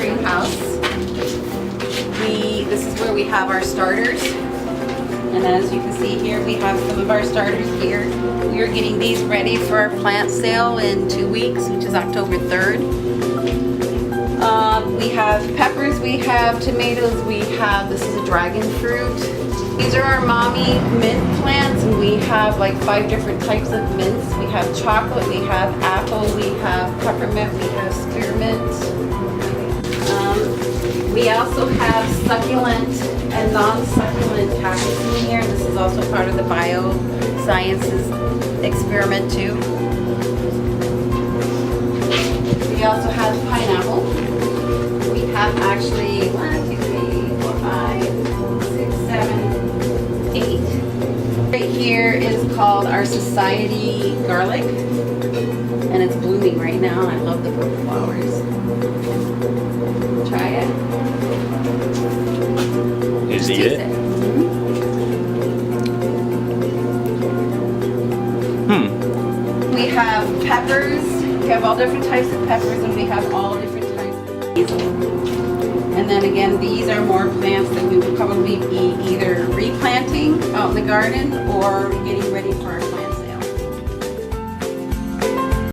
greenhouse. This is where we have our starters. And as you can see here, we have some of our starters here. We are getting these ready for our plant sale in 2 weeks, which is October 3rd. We have peppers, we have tomatoes, this is a dragon fruit. These are our mommy mint plants, and we have like 5 different types of mints. We have chocolate, we have apple, we have peppermint, we have spearmint. We also have succulent and non-succulent cactus in here. This is also part of the biosciences experiment too. We also have pineapple. We have actually 1, 2, 3, 4, 5, 6, 7, 8. Right here is called our Society Garlic, and it's blooming right now. I love the purple flowers. Try it. Just eat it? We have peppers. We have all different types of peppers, and we have all different types of these. And then again, these are more plants that we would probably be either replanting out in the garden or getting ready for our plant.